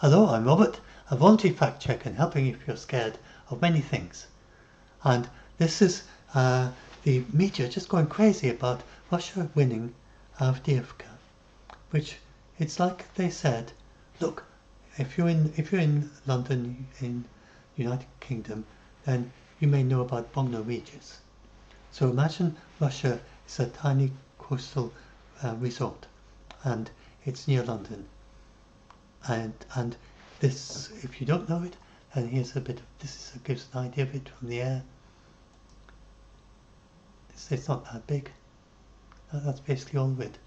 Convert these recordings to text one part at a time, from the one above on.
Hello, I'm Robert, a voluntary fact checker and helping if you're scared of many things. And this is the media just going crazy about Russia winning Avdiivka, which it's like they said, look, if you're in London, in United Kingdom, then you may know about Bognor Regis. So imagine Russia is a tiny coastal resort, and it's near London. And this, if you don't know it, then here's a bit of this. Gives an idea of it from the air. It's not that big. That's basically all of it,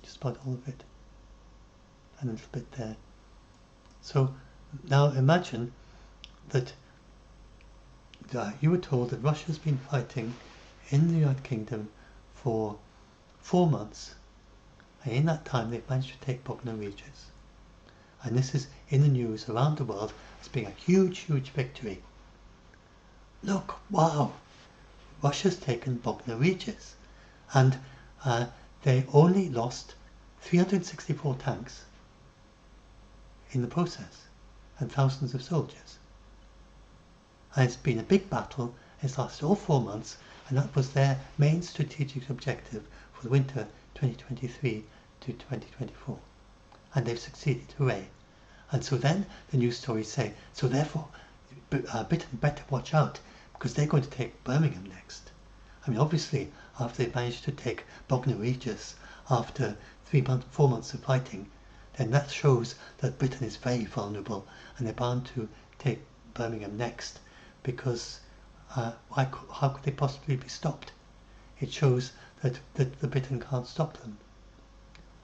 just about all of it, and a little bit there. So now imagine that you were told that Russia's been fighting in the United Kingdom for 4 months, and in that time they've managed to take Bognor Regis. And this is in the news around the world as being a huge, huge victory. Look, wow, Russia's taken Bognor Regis, and they only lost 364 tanks in the process, and thousands of soldiers. And it's been a big battle. It's lasted all 4 months, and that was their main strategic objective for the winter 2023 to 2024. And they've succeeded, hooray. And so then the news stories say, so therefore Britain better watch out, because they're going to take Birmingham next. I mean, obviously, after they managed to take Bognor Regis after 4 months of fighting, then that shows that Britain is very vulnerable, and they're bound to take Birmingham next, because how could they possibly be stopped? It shows that the Britain can't stop them.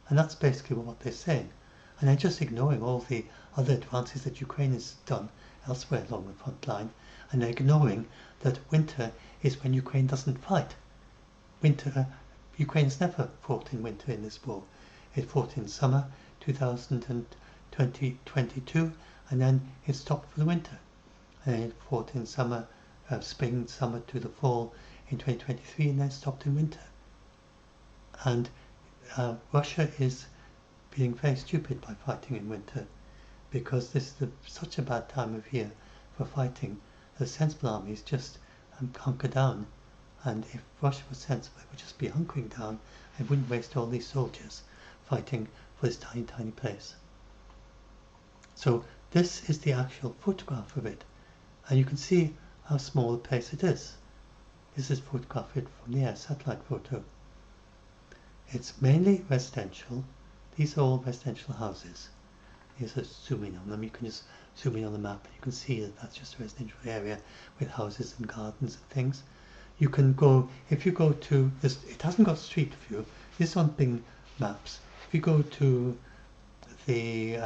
And that's basically what they're saying. And they're just ignoring all the other advances that Ukraine has done elsewhere along the front line. And they're ignoring that winter is when Ukraine doesn't fight. Ukraine's never fought in winter in this war. It fought in summer 2022, and then it stopped for the winter. And it fought in summer, spring, summer to the fall in 2023, and then stopped in winter. And Russia is being very stupid by fighting in winter, because this is such a bad time of year for fighting. The sensible armies just hunker down, and if Russia was sensible, it would just be hunkering down and wouldn't waste all these soldiers fighting for this tiny, tiny place. So this is the actual photograph of it, and you can see how small a place it is. This is photographed from the air, satellite photo. It's mainly residential. These are all residential houses. Here's a zoom in on them. You can just zoom in on the map and you can see that that's just a residential area with houses and gardens and things. You can go, if you go to this, it hasn't got street view. This is on Bing Maps. If you go to the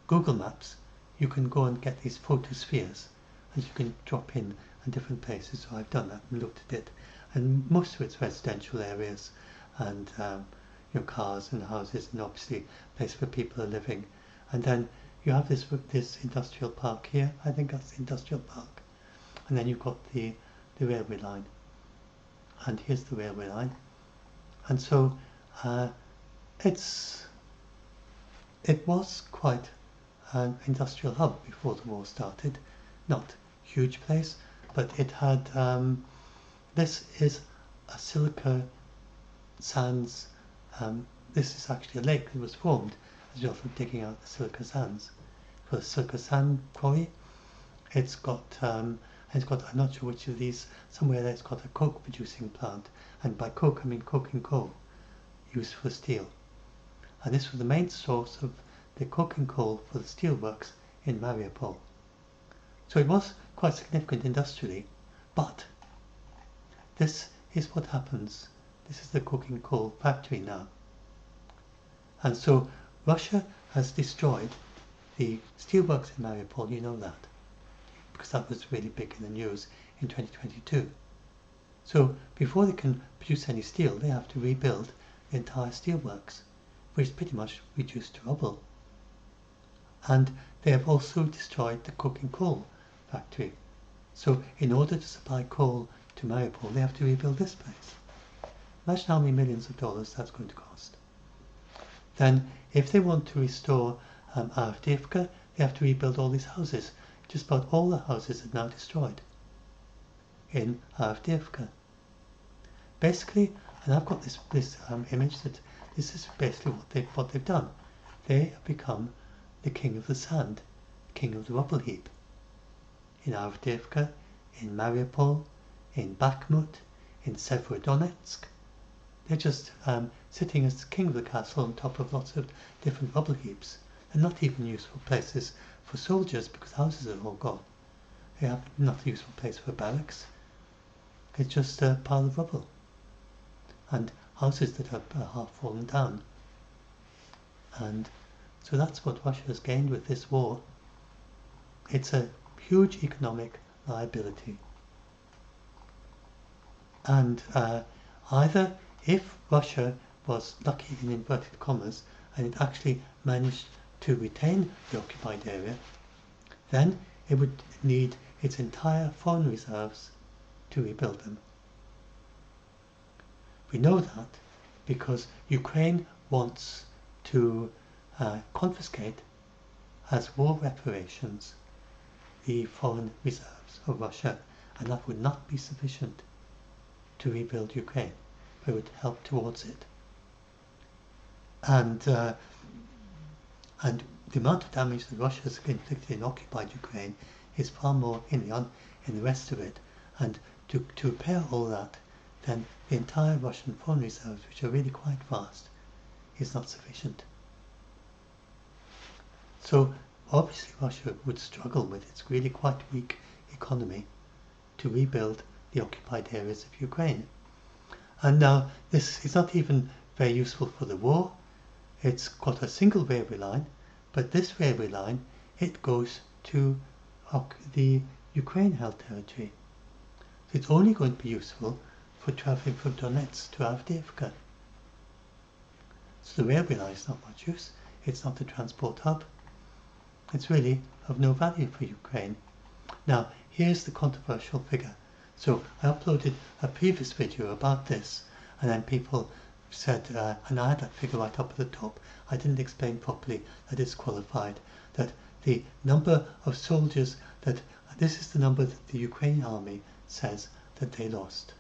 Google Maps, you can go and get these photospheres, and you can drop in different places. So I've done that and looked at it, and most of it's residential areas, and cars and houses, and obviously a place where people are living. And then you have this industrial park here. I think that's the industrial park. And then you've got the railway line. And here's the railway line. And so it was quite an industrial hub before the war started. Not a huge place, but it had, this is a silica sands. This is actually a lake that was formed as a result of digging out the silica sands. For the silica sand quarry, it's got, I'm not sure which of these, somewhere there it's got a coke producing plant, and by coke I mean coking coal, used for steel. And this was the main source of the coking coal for the steelworks in Mariupol. So it was quite significant industrially, but this is what happens. This is the coking coal factory now. And so Russia has destroyed the steelworks in Mariupol, you know that, because that was really big in the news in 2022. So before they can produce any steel, they have to rebuild the entire steelworks, which is pretty much reduced to rubble. And they have also destroyed the coking coal factory. So in order to supply coal to Mariupol, they have to rebuild this place. Imagine how many millions of dollars that's going to cost. Then if they want to restore Avdiivka, they have to rebuild all these houses. Just about all the houses are now destroyed in Avdiivka. Basically, and I've got this image that this is basically what they've done. They have become the king of the sand, king of the rubble heap. In Avdiivka, in Mariupol, in Bakhmut, in Severodonetsk, they're just sitting as the king of the castle on top of lots of different rubble heaps. They're not even useful places for soldiers because houses are all gone. They have not a useful place for barracks. It's just a pile of rubble and houses that are half fallen down. And so that's what Russia has gained with this war. It's a huge economic liability. And either if Russia was lucky in inverted commas and it actually managed to retain the occupied area, then it would need its entire foreign reserves to rebuild them. We know that because Ukraine wants to confiscate as war reparations the foreign reserves of Russia, and that would not be sufficient to rebuild Ukraine, but it would help towards it. And the amount of damage that Russia has inflicted in occupied Ukraine is far more in the rest of it. And to repair all that, then the entire Russian foreign reserves, which are really quite vast, is not sufficient. So obviously Russia would struggle with its really quite weak economy to rebuild the occupied areas of Ukraine. And now this is not even very useful for the war. It's got a single railway line, but this railway line, it goes to the Ukraine-held territory. So it's only going to be useful for travelling from Donetsk to Avdiivka. So the railway line is not much use. It's not a transport hub. It's really of no value for Ukraine. Now, here's the controversial figure. So I uploaded a previous video about this, and then people said, and I had that figure right up at the top, I didn't explain properly that it's qualified, that the number of soldiers this is the number that the Ukrainian army says that they lost.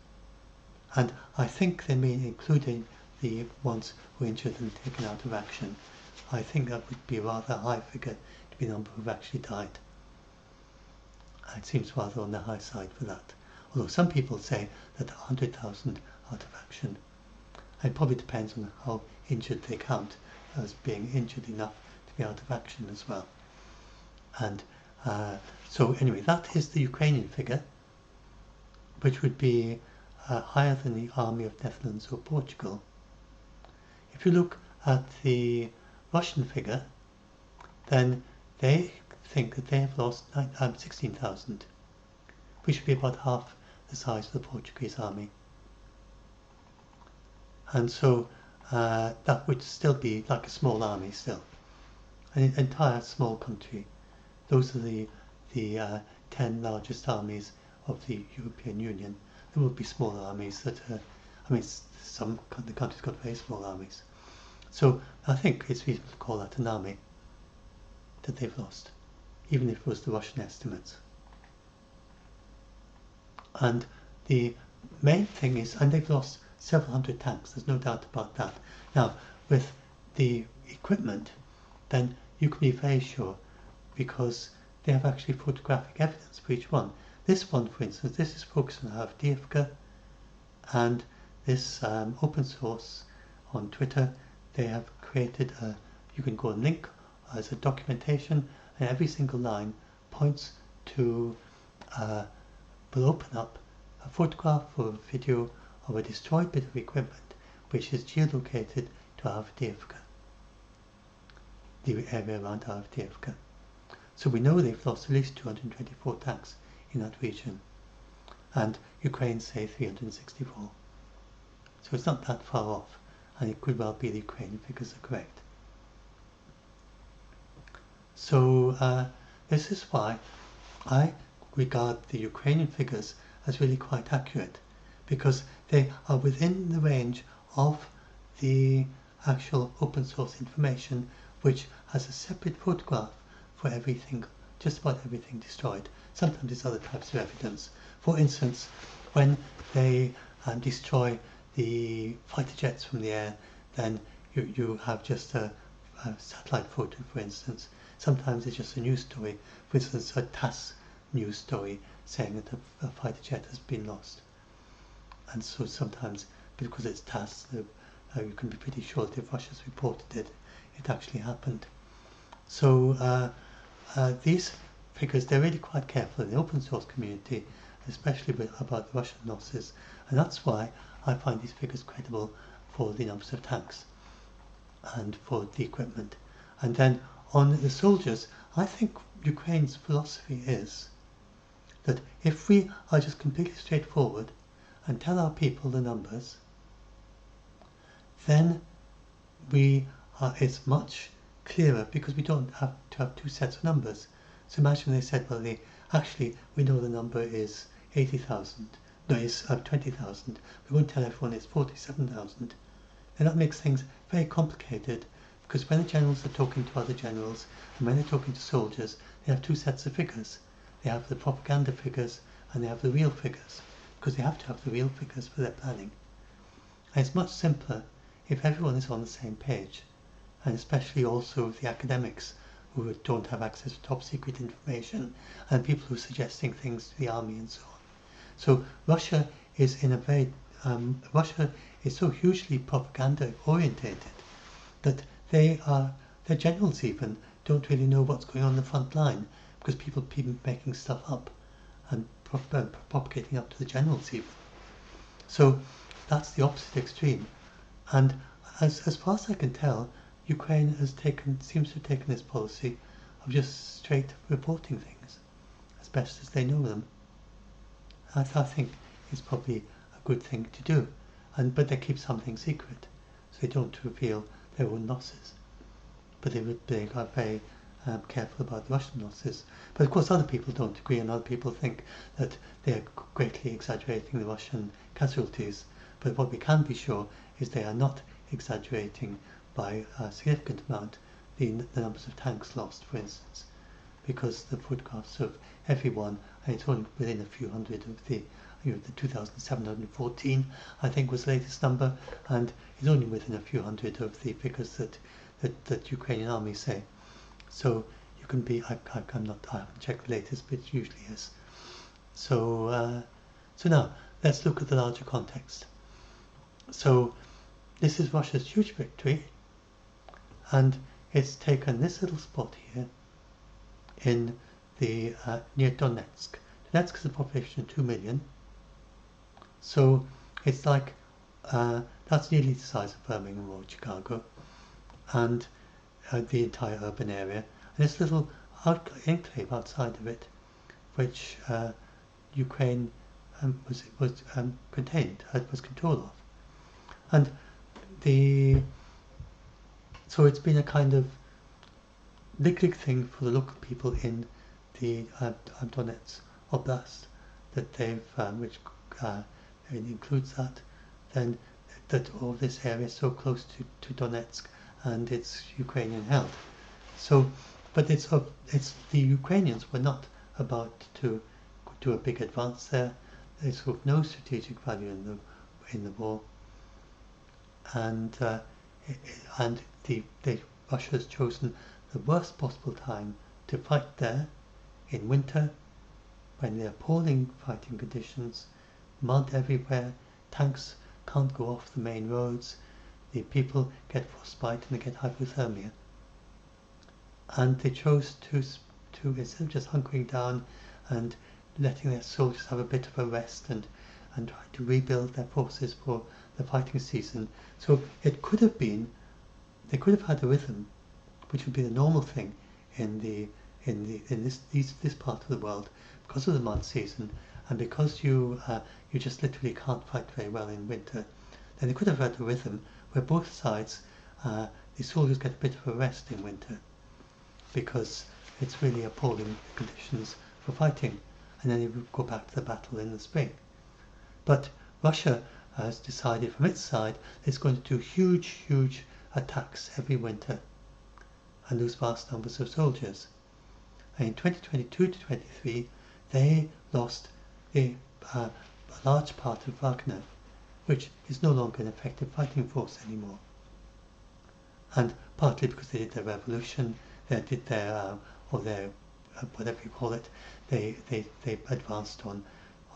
And I think they mean including the ones who were injured and taken out of action. I think that would be a rather high figure to be the number who've actually died. It seems rather on the high side for that. Although some people say that 100,000 out of action. It probably depends on how injured they count as being injured enough to be out of action as well. And so anyway, that is the Ukrainian figure, which would be higher than the army of Netherlands or Portugal. If you look at the Russian figure, then they think that they have lost 16,000, which would be about half the size of the Portuguese army. And so that would still be like a small army still, an entire small country. Those are the 10 largest armies of the European Union. There will be smaller armies that some the countries got very small armies. So I think it's reasonable to call that an army that they've lost, even if it was the Russian estimates. And the main thing is, and they've lost several hundred tanks, there's no doubt about that. Now, with the equipment, then you can be very sure, because they have actually photographic evidence for each one. This one, for instance, this is focused on Avdiivka, and this open source on Twitter, they have created you can go and link as a documentation, and every single line points to, will open up a photograph or a video of a destroyed bit of equipment which is geolocated to Avdiivka, the area around Avdiivka. So we know they've lost at least 224 tanks in that region, and Ukraine say 364. So it's not that far off, and it could well be the Ukrainian figures are correct. So this is why I regard the Ukrainian figures as really quite accurate, because they are within the range of the actual open source information which has a separate photograph for everything, just about everything destroyed. Sometimes there's other types of evidence. For instance, when they destroy the fighter jets from the air, then you have just a satellite photo, for instance. Sometimes it's just a news story, for instance a TASS news story saying that a fighter jet has been lost. And so sometimes, because it's TASS, you can be pretty sure that if Russia's reported it, it actually happened. So these figures, they're really quite careful in the open source community, especially about the Russian losses, and that's why I find these figures credible for the numbers of tanks and for the equipment. And then on the soldiers, I think Ukraine's philosophy is that if we are just completely straightforward and tell our people the numbers, then it's much clearer, because we don't have to have two sets of numbers. So imagine they said, well, actually we know the number is 80,000, no, it's 20,000. We won't tell everyone it's 47,000. And that makes things very complicated, because when the generals are talking to other generals and when they're talking to soldiers, they have two sets of figures. They have the propaganda figures and they have the real figures, because they have to have the real figures for their planning. And it's much simpler if everyone is on the same page, and especially also the academics who don't have access to top secret information and people who are suggesting things to the army and so on. So Russia is Russia is so hugely propaganda orientated that their generals even don't really know what's going on in the front line, because people keep making stuff up and propagating up to the generals even. So that's the opposite extreme. And as far as I can tell, Ukraine seems to have taken this policy of just straight reporting things as best as they know them. I think it's probably a good thing to do, but they keep something secret, so they don't reveal their own losses. But they are very careful about the Russian losses. But of course other people don't agree, and other people think that they are greatly exaggerating the Russian casualties. But what we can be sure is they are not exaggerating by a significant amount the numbers of tanks lost, for instance, because the photographs of everyone, and it's only within a few hundred of the 2,714 I think was the latest number, and it's only within a few hundred of the figures that Ukrainian army say. So you can be, I haven't checked the latest, but it usually is. So now let's look at the larger context. So this is Russia's huge victory, and it's taken this little spot here in the near Donetsk. Donetsk has a population of 2 million, so it's like that's nearly the size of Birmingham or Chicago, and the entire urban area. And this little enclave outside of it, which Ukraine was control of, and so it's been a kind of big thing for the local people in the Donetsk Oblast that they've, which includes that, then that all this area is so close to Donetsk and it's Ukrainian held. So, but it's the Ukrainians were not about to do a big advance there. There's sort of no strategic value in the war, and Russia has chosen the worst possible time to fight there, in winter, when there are appalling fighting conditions, mud everywhere, tanks can't go off the main roads, the people get frostbite and they get hypothermia. And they chose to instead of just hunkering down and letting their soldiers have a bit of a rest and try to rebuild their forces for the fighting season. So it could have been, they could have had a rhythm, which would be the normal thing in this part of the world, because of the mud season and because you just literally can't fight very well in winter. Then they could have had a rhythm where both sides, the soldiers get a bit of a rest in winter, because it's really appalling conditions for fighting, and then they would go back to the battle in the spring. But Russia has decided from its side it's going to do huge attacks every winter, and lose vast numbers of soldiers. And in 2022 to 23, they lost a large part of Wagner, which is no longer an effective fighting force anymore. And partly because they did their revolution, they did their, whatever you call it, they advanced on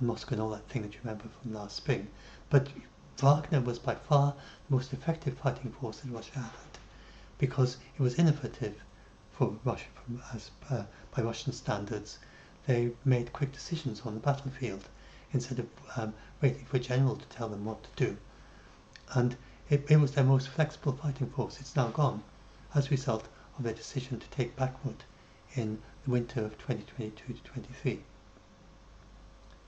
Moscow and all that thing that you remember from last spring. But Wagner was by far the most effective fighting force that Russia had, because it was innovative for Russia, by Russian standards. They made quick decisions on the battlefield instead of waiting for a general to tell them what to do. And it was their most flexible fighting force. It's now gone as a result of their decision to take Bakhmut in the winter of 2022 to 23.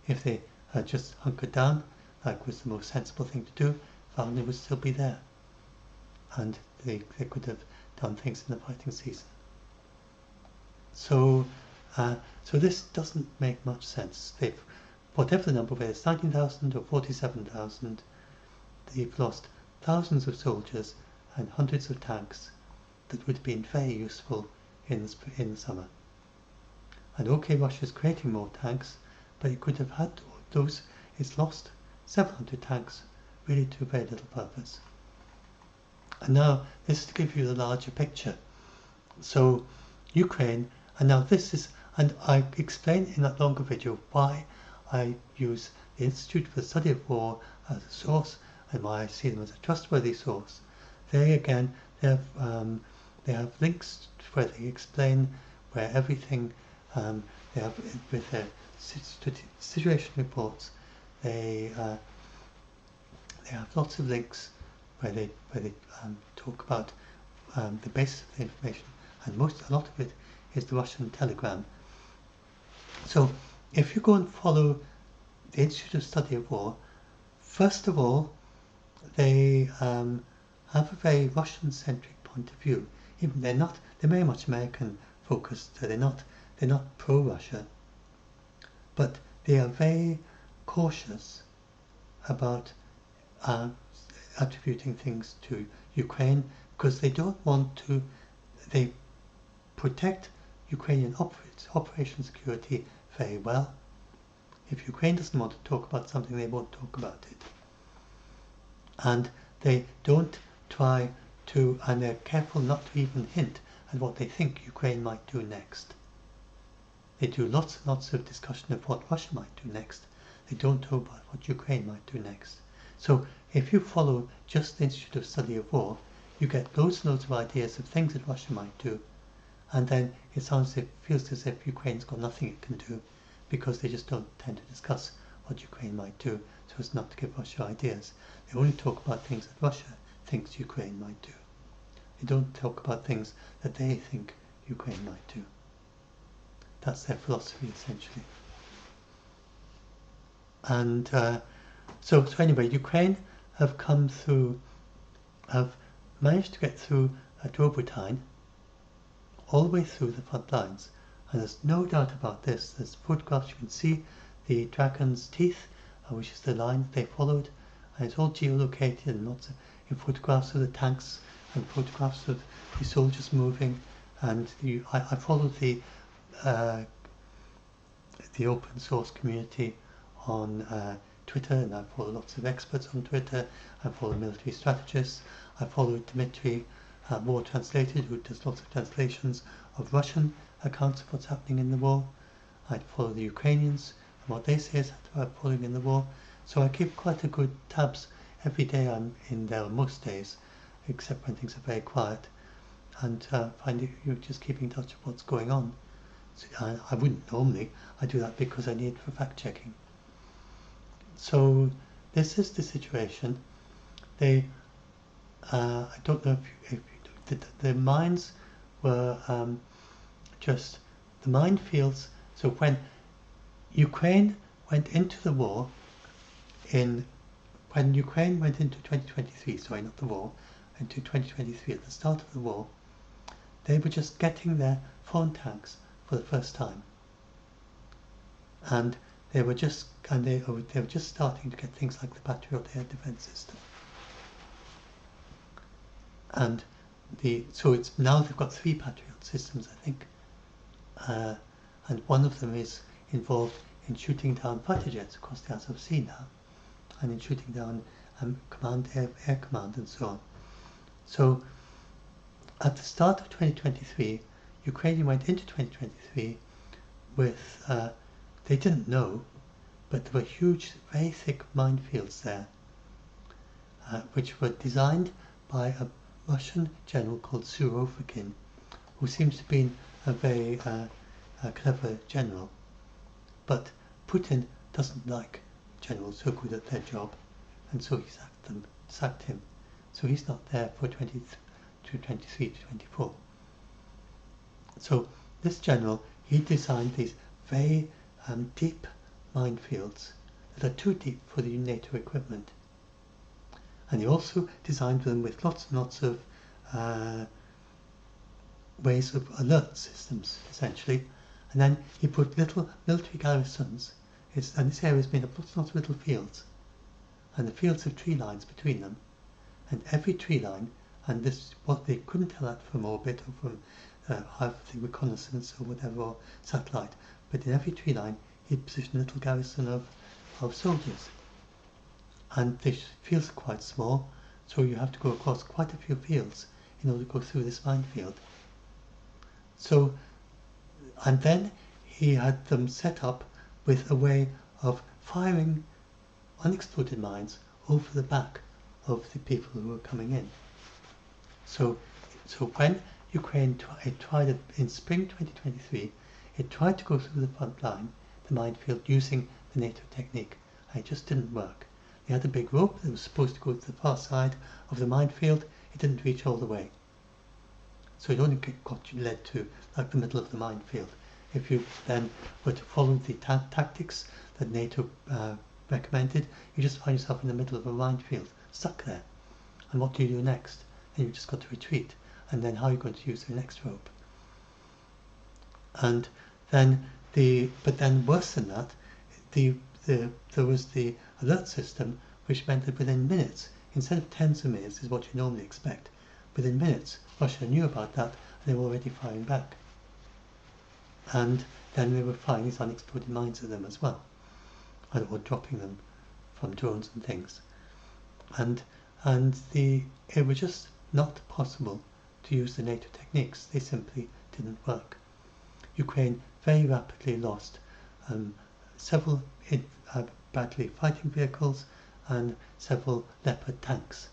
If they had just hunkered down, like was the most sensible thing to do, Wagner would still be there. And they could have done things in the fighting season. So this doesn't make much sense. They've, whatever the number, whether it's 19,000 or 47,000, they've lost thousands of soldiers and hundreds of tanks that would have been very useful in the summer. And okay, Russia's creating more tanks, but it could have had those. It's lost several hundred tanks, really to very little purpose. And now this is to give you the larger picture. So Ukraine, and now this is, and I explained in that longer video why I use the Institute for the Study of War as a source and why I see them as a trustworthy source. They again, they have links where they explain where everything, they have with their situation reports, they have lots of links where they talk about the basis of the information, and a lot of it is the Russian telegram. So if you go and follow the Institute of Study of War, first of all, they have a very Russian-centric point of view. Even they're very much American focused. So they're not pro-Russia, but they are very cautious about attributing things to Ukraine, because they don't want to. They protect Ukrainian operation security very well. If Ukraine doesn't want to talk about something, they won't talk about it. And they don't try to, and they're careful not to even hint at what they think Ukraine might do next. They do lots and lots of discussion of what Russia might do next. They don't talk about what Ukraine might do next. So if you follow just the Institute of Study of War, you get loads and loads of ideas of things that Russia might do, and then it feels as if Ukraine's got nothing it can do, because they just don't tend to discuss what Ukraine might do, so as not to give Russia ideas. They only talk about things that Russia thinks Ukraine might do. They don't talk about things that they think Ukraine might do. That's their philosophy, essentially. And so anyway, Ukraine have managed to get through Drobutyne, all the way through the front lines. And there's no doubt about this. There's photographs, you can see the dragon's teeth, which is the line they followed, and it's all geolocated, and lots of photographs of the tanks and photographs of the soldiers moving. And I followed the open source community on Twitter, and I follow lots of experts on Twitter. I follow military strategists. I follow Dmitry, War Translated, who does lots of translations of Russian accounts of what's happening in the war. I follow the Ukrainians and what they say is happening in the war. So I keep quite a good tabs every day. I'm in there most days, except when things are very quiet, and find you just keep in touch with what's going on. So I wouldn't normally. I do that because I need it for fact checking. So this is the situation. They, I don't know if the mines were just the minefields. So when Ukraine went into the war when Ukraine went into 2023, sorry, not the war, into 2023 at the start of the war, they were just getting their foreign tanks for the first time, and they were just starting to get things like the Patriot air defense system. And so it's now they've got 3 Patriot systems, I think, and one of them is involved in shooting down fighter jets across the Azov Sea now, and in shooting down air command and so on. So at the start of 2023, Ukraine went into 2023 with, they didn't know, but there were huge, very thick minefields there, which were designed by a Russian general called Surovikin, who seems to have been a very clever general. But Putin doesn't like generals who are good at their job, and so he sacked him. So he's not there for 23 to 24. So this general, he designed these very deep minefields that are too deep for the NATO equipment. And he also designed them with lots and lots of ways of alert systems, essentially. And then he put little military garrisons, and this area is made up of lots and lots of little fields. And the fields have tree lines between them. And every tree line, and this what they couldn't tell that from orbit or from the reconnaissance or whatever, or satellite, but in every tree line he'd position a little garrison of soldiers. And the fields are quite small, so you have to go across quite a few fields in order to go through this minefield. So, and then he had them set up with a way of firing unexploded mines over the back of the people who were coming in. So when Ukraine tried it in spring 2023, it tried to go through the front line, the minefield, using the NATO technique, and it just didn't work. They had a big rope that was supposed to go to the far side of the minefield. It didn't reach all the way. So it only led to like the middle of the minefield. If you then were to follow the tactics that NATO recommended, you just find yourself in the middle of a minefield, stuck there. And what do you do next? And you've just got to retreat. And then how are you going to use the next rope? And then but then worse than that, there was the alert system, which meant that within minutes, instead of tens of minutes is what you normally expect, within minutes Russia knew about that and they were already firing back. And then they were firing these unexploded mines at them as well, or dropping them from drones and things. And it was just not possible to use the NATO techniques. They simply didn't work. Ukraine very rapidly lost several Bradley fighting vehicles and several Leopard tanks.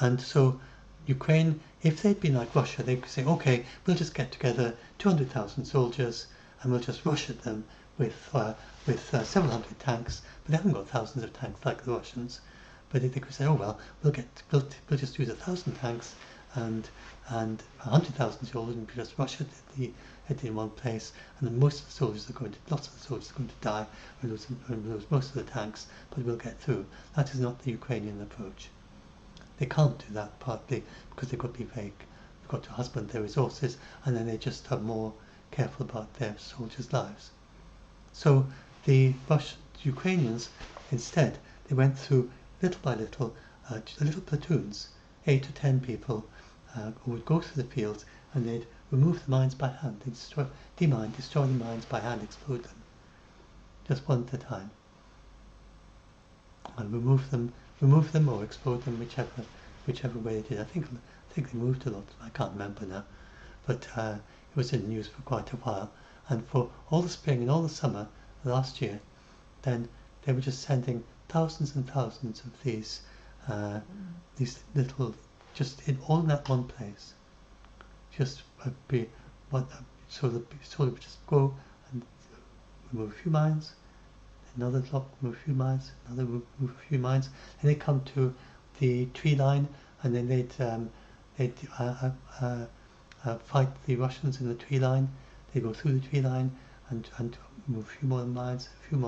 And so Ukraine, if they'd been like Russia, they could say, okay, we'll just get together 200,000 soldiers and we'll just rush at them with several hundred tanks. But they haven't got thousands of tanks like the Russians. But they could say, oh well, we'll just use 1,000 tanks and 100,000 soldiers, and we just rush it in one place, and then lots of the soldiers are going to die, we'll lose most of the tanks, but we'll get through. That is not the Ukrainian approach. They can't do that, partly because they've got to husband their resources, and then they just are more careful about their soldiers' lives. So the Ukrainians, instead, they went through little by little, little platoons, 8 to 10 people, who would go through the fields, and they'd remove the mines by hand. They'd destroy the mines by hand, explode them, just one at a time, and remove them or explode them, whichever way they did. I think they moved a lot. I can't remember now, but it was in the news for quite a while. And for all the spring and all the summer last year, then they were just sending thousands and thousands of these little, just all in that one place. Just so the soldier would just go and remove a few mines, another block, remove a few mines, another remove a few mines, and they come to the tree line, and then they'd fight the Russians in the tree line. They go through the tree line and remove a few more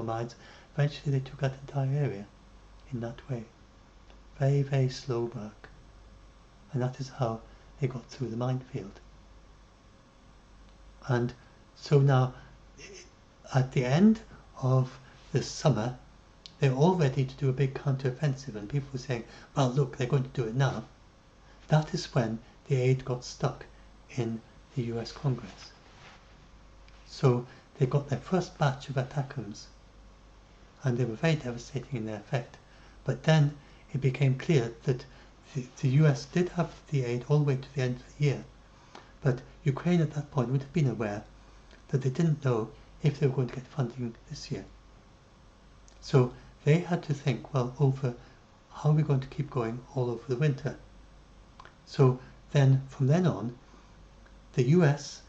mines. Eventually they took that entire area in that way. Very, very slow work. And that is how they got through the minefield. And so now, at the end of this summer, they're all ready to do a big counter-offensive, and people were saying, well, look, they're going to do it now. that is when the aid got stuck in the US Congress. So they got their first batch of ATACMS, and they were very devastating in their effect. But then it became clear that the US did have the aid all the way to the end of the year, but Ukraine at that point would have been aware that they didn't know if they were going to get funding this year. So they had to think, well, over how are we going to keep going all over the winter? So then, from then on, the US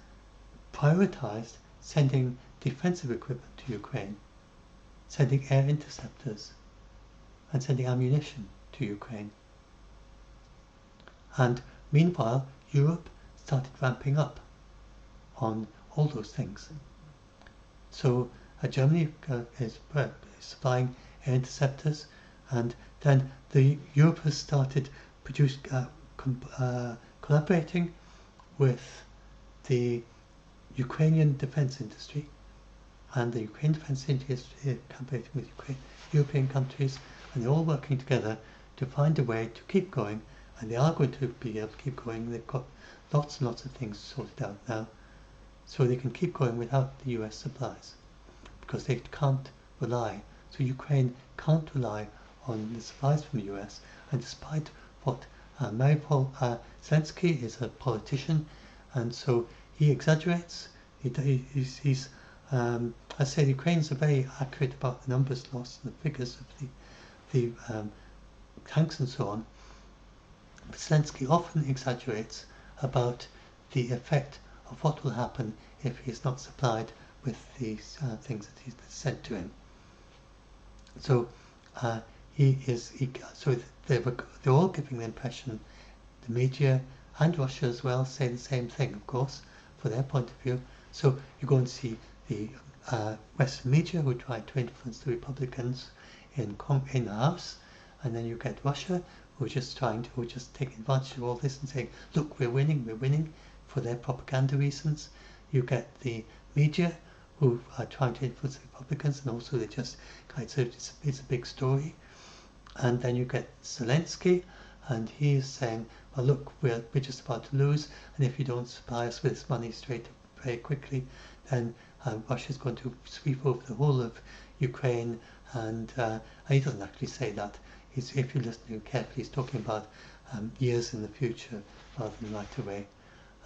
prioritized sending defensive equipment to Ukraine, sending air interceptors, and sending ammunition to Ukraine. And meanwhile, Europe started ramping up on all those things. So Germany is supplying air interceptors, and then Europe has started collaborating with the Ukrainian defense industry, and the Ukrainian defense industry collaborating with European countries, and they're all working together to find a way to keep going, and they are going to be able to keep going. They've got lots and lots of things sorted out now, so they can keep going without the US supplies, because they can't rely. So Ukraine can't rely on the supplies from the US, and despite what Zelensky is a politician, and so he exaggerates. He's I say the Ukrainians are very accurate about the numbers lost and the figures of the tanks and so on. But Zelensky often exaggerates about the effect of what will happen if he's not supplied with these things that he's sent to him. So so they're all giving the impression, the media and Russia as well say the same thing, of course, for their point of view. So you go and see the Western media who try to influence the Republicans in the House, and then you get Russia who are just taking advantage of all this and saying, look, we're winning for their propaganda reasons. You get the media who are trying to influence the Republicans, and also they just it's a big story. And then you get Zelensky, and he's saying, well, look, we're just about to lose, and if you don't supply us with this money very quickly, then Russia's going to sweep over the whole of Ukraine. And he doesn't actually say that. If you listen to him carefully, he's talking about years in the future rather than right away.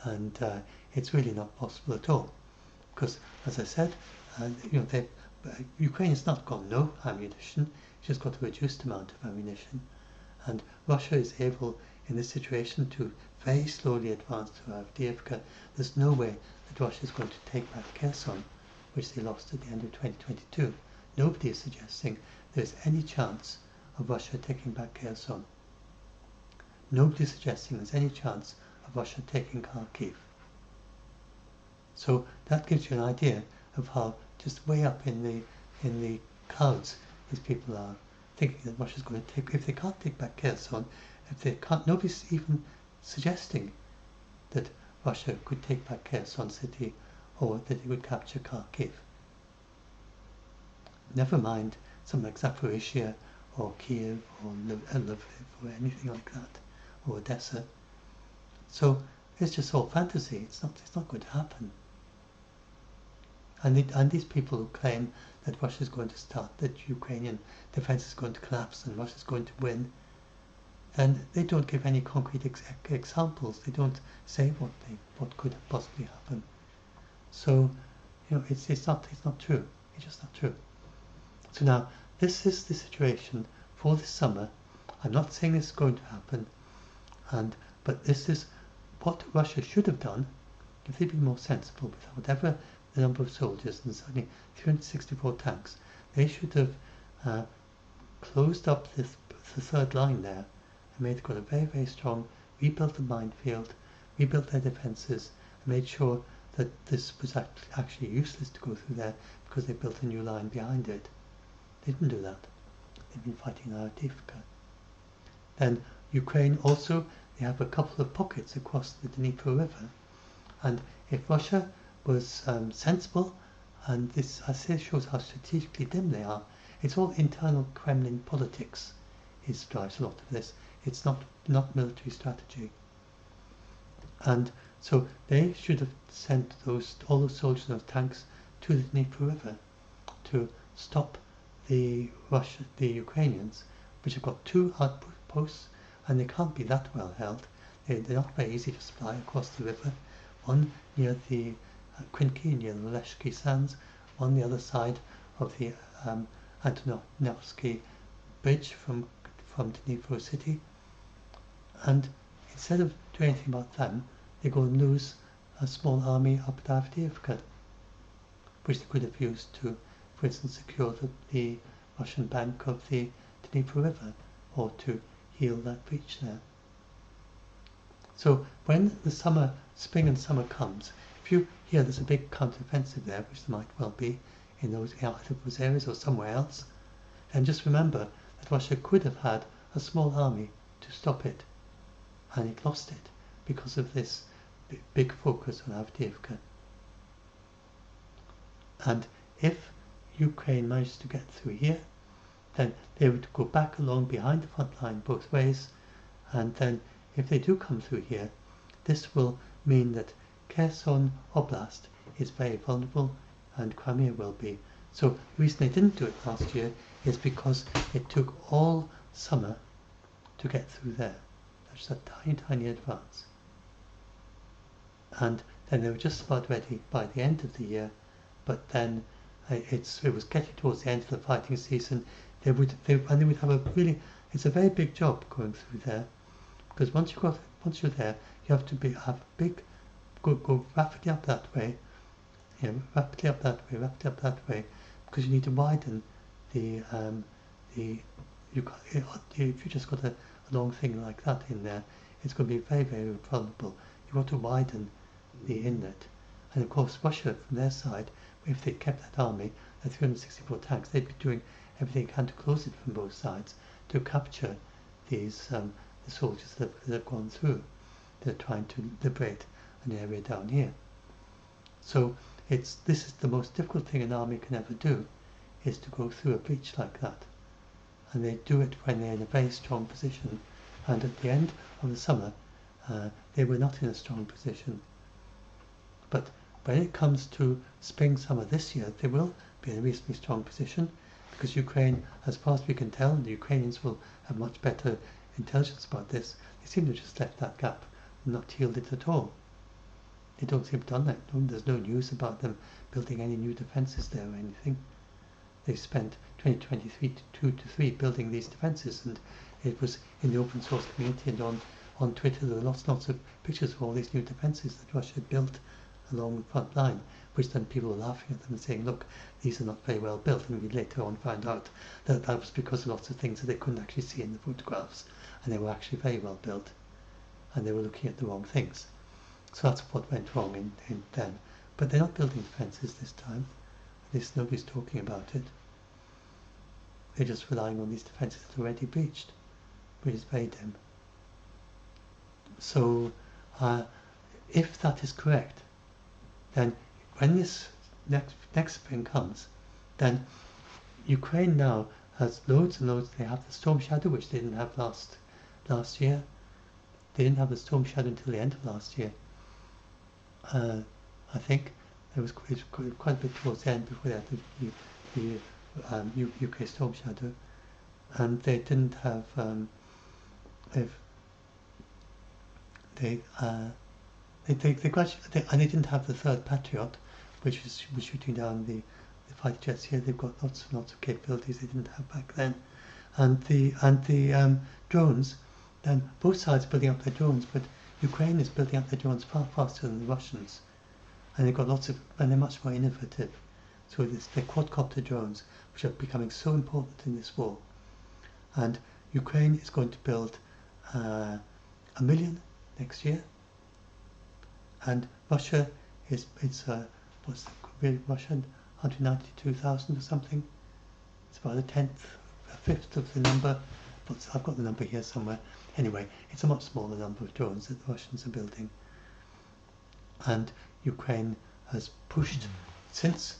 And it's really not possible at all, because, as I said, Ukraine has not got no ammunition; it's just got a reduced amount of ammunition, and Russia is able, in this situation, to very slowly advance to Avdiivka. There's no way that Russia is going to take back Kherson, which they lost at the end of 2022. Nobody is suggesting there's any chance of Russia taking back Kherson. Nobody is suggesting there's any chance of Russia taking Kharkiv. So that gives you an idea of how just way up in the clouds these people are thinking that Russia's going to take. If they can't take back Kherson, nobody's even suggesting that Russia could take back Kherson city, or that it would capture Kharkiv. Never mind something like Zaporizhia or Kiev or Lviv or anything like that, or Odessa. So it's just all fantasy. It's not going to happen. And these people who claim that Russia is going to start, that Ukrainian defense is going to collapse and Russia is going to win, and they don't give any concrete examples. They don't say what could possibly happen. So, it's not true. It's just not true. So now, this is the situation for this summer. I'm not saying this is going to happen, but this is what Russia should have done if they'd been more sensible with whatever the number of soldiers, and certainly 364 tanks. They should have closed up the third line there and made it a very, very strong, rebuilt the minefield, rebuilt their defences, and made sure that this was actually useless to go through there, because they built a new line behind it. They didn't do that. They've been fighting Avdiivka. Then Ukraine also, they have a couple of pockets across the Dnieper River, and if Russia was sensible, and this, I say, shows how strategically dim they are. It's all internal Kremlin politics drives a lot of this. It's not military strategy. And so they should have sent all those soldiers and those tanks to the Dnieper River to stop the Ukrainians, which have got 2 outposts, and they can't be that well held. They're not very easy to supply across the river. One near the Krinky, near the Leshki Sands, on the other side of the Antonovsky Bridge from Dnipro City. And instead of doing anything about them, they go and lose a small army up at Avdiivka, which they could have used to, for instance, secure the Russian bank of the Dnieper River, or to heal that breach there. So when the spring and summer comes, if you hear there's a big counteroffensive there, which there might well be in those areas or somewhere else, then just remember that Russia could have had a small army to stop it, and it lost it because of this big focus on Avdiivka. And if Ukraine managed to get through here, then they would go back along behind the front line both ways, and then if they do come through here, this will mean that Kherson Oblast is very vulnerable, and Crimea will be. So the reason they didn't do it last year is because it took all summer to get through there. That's a tiny, tiny advance. And then they were just about ready by the end of the year, but then it was getting towards the end of the fighting season. They would have a really, it's a very big job going through there, because once you're there, you have to have big, go rapidly up that way, rapidly up that way, because you need to widen if you just got a long thing like that in there, it's going to be very, very vulnerable. You've got to widen the inlet. And of course Russia, from their side, if they kept that army, the 364 tanks, they'd be doing everything they can to close it from both sides to capture these the soldiers that have gone through. They're trying to liberate an area down here. So this is the most difficult thing an army can ever do, is to go through a breach like that. And they do it when they're in a very strong position. And at the end of the summer, they were not in a strong position. But when it comes to spring, summer this year, they will be in a reasonably strong position, because Ukraine, as far as we can tell, and the Ukrainians will have much better intelligence about this, they seem to have just left that gap and not healed it at all. They don't seem to have done that. There's no news about them building any new defences there or anything. They spent 2023 to 2 to 3 building these defences, and it was in the open source community and on Twitter there were lots of pictures of all these new defences that Russia had built along the front line, which then people were laughing at them and saying, look, these are not very well built, and we later on found out that that was because of lots of things that they couldn't actually see in the photographs, and they were actually very well built, and they were looking at the wrong things. So that's what went wrong in then. But they're not building defences this time. At least nobody's talking about it. They're just relying on these defences that are already breached, which is very dim. So if that is correct, then when this next spring comes, then Ukraine now has loads and loads. They have the Storm Shadow, which they didn't have last year. They didn't have the Storm Shadow until the end of last year. I think there was quite a bit towards the end before they had the UK Storm Shadow, and they didn't have they didn't have the third Patriot, which was shooting down the fighter jets here. They've got lots and lots of capabilities they didn't have back then, and the drones. Then both sides are building up their drones, but Ukraine is building up their drones far faster than the Russians, and they've got and they're much more innovative. So they're quadcopter drones, which are becoming so important in this war. And Ukraine is going to build 1 million next year, and Russia what's the Russian 192,000 or something. It's about a fifth of the number. But I've got the number here somewhere. Anyway, it's a much smaller number of drones that the Russians are building. And Ukraine has pushed since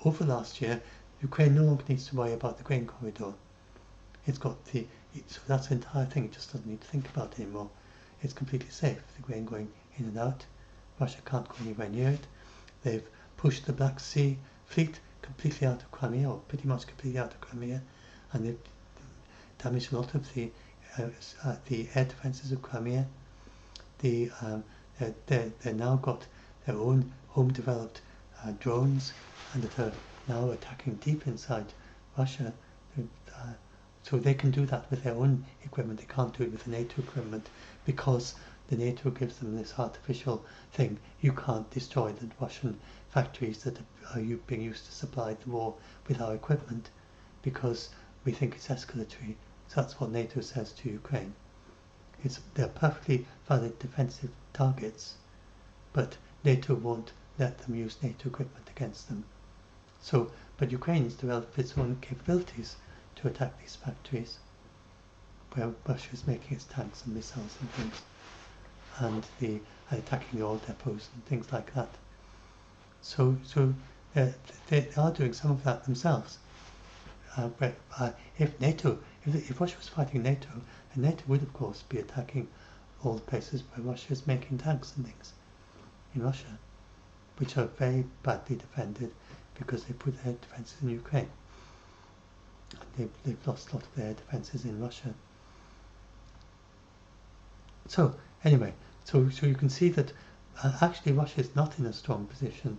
over last year. Ukraine no longer needs to worry about the grain corridor. So that's the entire thing. It just doesn't need to think about it anymore. It's completely safe, the grain going in and out. Russia can't go anywhere near it. They've pushed the Black Sea fleet completely out of Crimea, or pretty much completely out of Crimea, and they've damaged a lot of the air defences of Crimea. They've now got their own home-developed drones, and that are now attacking deep inside Russia. So they can do that with their own equipment. They can't do it with the NATO equipment, because the NATO gives them this artificial thing. You can't destroy the Russian factories that are being used to supply the war with our equipment, because we think it's escalatory. So that's what NATO says to Ukraine. They're perfectly valid defensive targets, but NATO won't let them use NATO equipment against them. So, but Ukraine's developed its own capabilities to attack these factories, where Russia is making its tanks and missiles and things, and attacking the oil depots and things like that. So they are doing some of that themselves. But if Russia was fighting NATO, and NATO would of course be attacking all the places where Russia is making tanks and things in Russia, which are very badly defended because they put their defences in Ukraine. They've lost a lot of their defences in Russia. So anyway, so you can see that actually Russia is not in a strong position.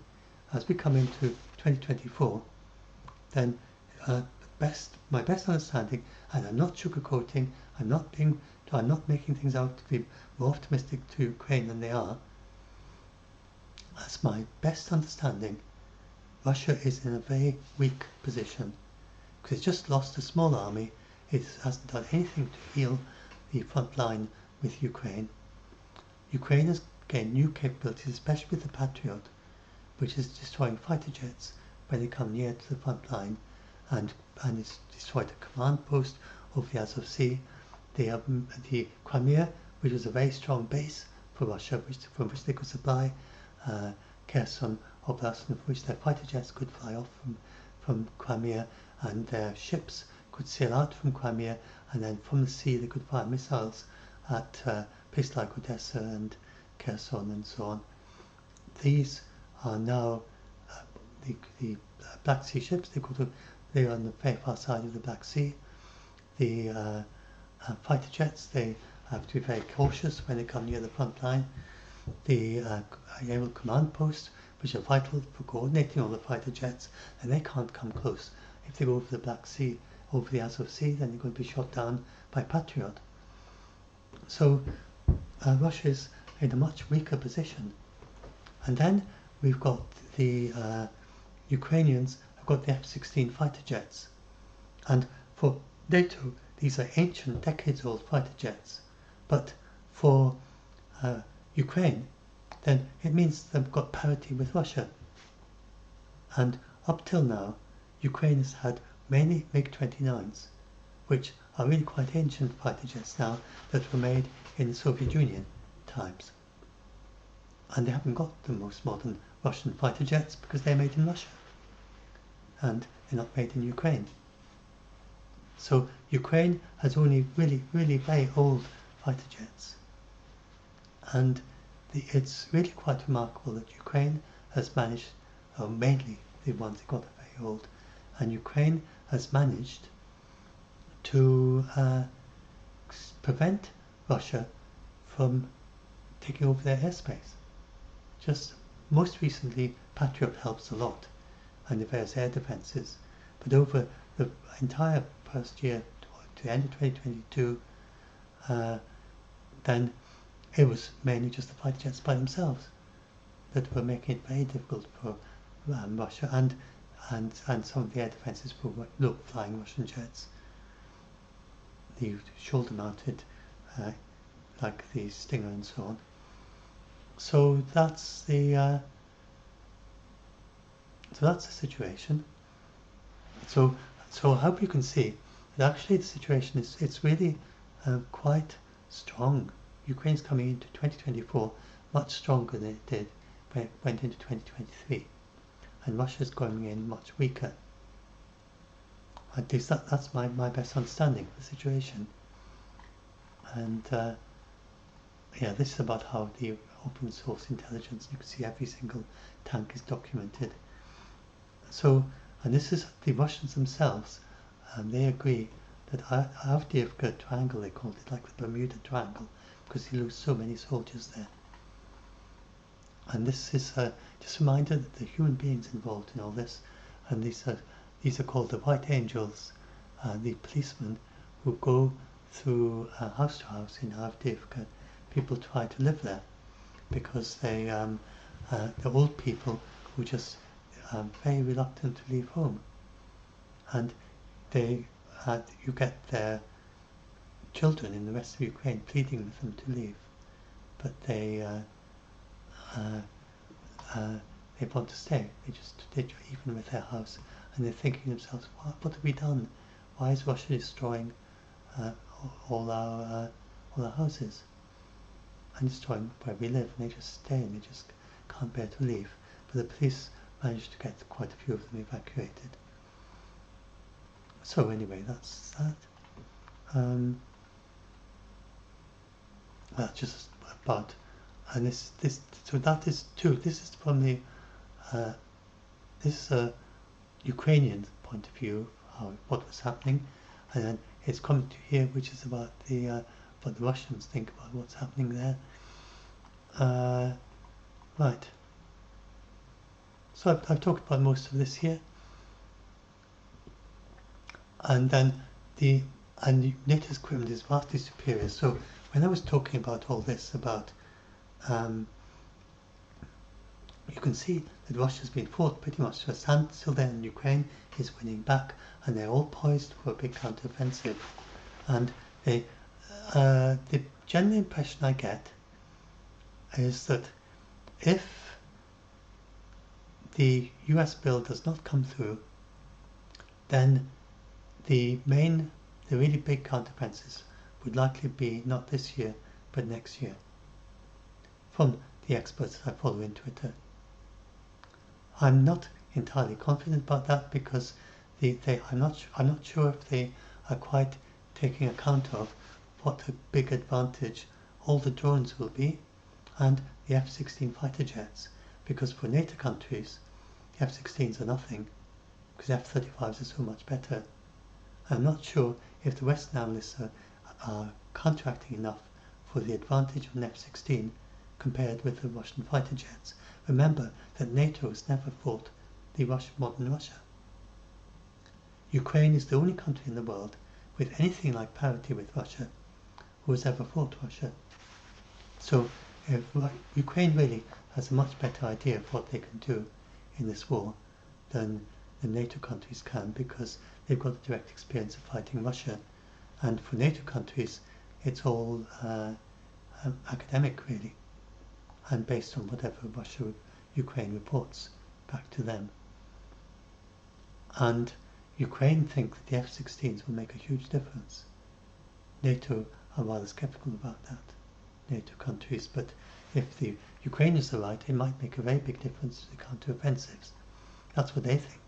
As we come into 2024, then my best understanding, and I'm not sugarcoating, I'm not making things out to be more optimistic to Ukraine than they are. As my best understanding, Russia is in a very weak position, because it's just lost a small army. It hasn't done anything to heal the front line with Ukraine. Ukraine has gained new capabilities, especially with the Patriot, which is destroying fighter jets when they come near to the front line, and it's destroyed a command post over the Azov Sea. They have the Crimea, which was a very strong base for Russia, from which they could supply Kherson Oblast, from which their fighter jets could fly off from Crimea, and their ships could sail out from Crimea, and then from the sea they could fire missiles at places like Odessa and Kherson and so on. These are now the Black Sea ships. They are on the very far side of the Black Sea. The fighter jets, they have to be very cautious when they come near the front line. The naval command posts, which are vital for coordinating all the fighter jets, and they can't come close. If they go over the Black Sea, over the Azov Sea, then they're going to be shot down by Patriot. So Russia is in a much weaker position. And then we've got the Ukrainians have got the F-16 fighter jets. And for NATO, these are ancient, decades-old fighter jets. But for Ukraine, then it means they've got parity with Russia. And up till now, Ukraine has had many MiG-29s, which are really quite ancient fighter jets now, that were made in the Soviet Union times. And they haven't got the most modern Russian fighter jets because they're made in Russia, and they're not made in Ukraine. So Ukraine has only really, really very old fighter jets. And it's really quite remarkable that Ukraine has managed, mainly the ones that got very old, and Ukraine has managed to prevent Russia from taking over their airspace. Just most recently, Patriot helps a lot, and the various air defences. But over the entire first year to the end of 2022, then it was mainly just the fighter jets by themselves that were making it very difficult for Russia, and some of the air defences for low-flying Russian jets, the shoulder-mounted, like the Stinger and so on. So that's the situation. So I hope you can see that actually the situation it's really quite strong. Ukraine's coming into 2024 much stronger than it did when it went into 2023, and Russia's going in much weaker. At least that's my best understanding of the situation. And yeah, this is about how the open source intelligence. You can see every single tank is documented. So, and this is the Russians themselves, they agree that Avdiivka Triangle, they called it, like the Bermuda Triangle, because they lose so many soldiers there. And this is just a reminder that the human beings involved in all this, and these are called the White Angels, the policemen who go through house to house in Avdiivka. People try to live there because they're old people who just very reluctant to leave home, and you get their children in the rest of Ukraine pleading with them to leave, but they want to stay. They even with their house, and they're thinking to themselves, what have we done? Why is Russia destroying all our houses and destroying where we live? And they just stay, and they just can't bear to leave. But the police managed to get quite a few of them evacuated. So anyway, that's that. That's just about, and so that is too. This is from the this is a Ukrainian point of view, what was happening, and then it's coming to here, which is about what the Russians think about what's happening there. Right. So I've talked about most of this here, and then NATO's equipment is vastly superior. So when I was talking about all this, about you can see that Russia's been fought pretty much to a standstill there, and Ukraine is winning back, and they're all poised for a big counteroffensive. And the general impression I get is that if the US bill does not come through, then the really big counteroffensives would likely be not this year, but next year, from the experts I follow in Twitter. I'm not entirely confident about that, because I'm not sure if they are quite taking account of what a big advantage all the drones will be, and the F-16 fighter jets, because for NATO countries, the F-16s are nothing, because F-35s are so much better. I'm not sure if the Western analysts are contracting enough for the advantage of an F-16 compared with the Russian fighter jets. Remember that NATO has never fought the modern Russia. Ukraine is the only country in the world with anything like parity with Russia who has ever fought Russia. So Ukraine really has a much better idea of what they can do in this war than the NATO countries can, because they've got a direct experience of fighting Russia. And for NATO countries, it's all academic really, and based on whatever Ukraine reports back to them. And Ukraine think that the F-16s will make a huge difference. NATO are rather skeptical about that, NATO countries, but if the Ukrainians are right, it might make a very big difference to the counter-offensives. That's what they think.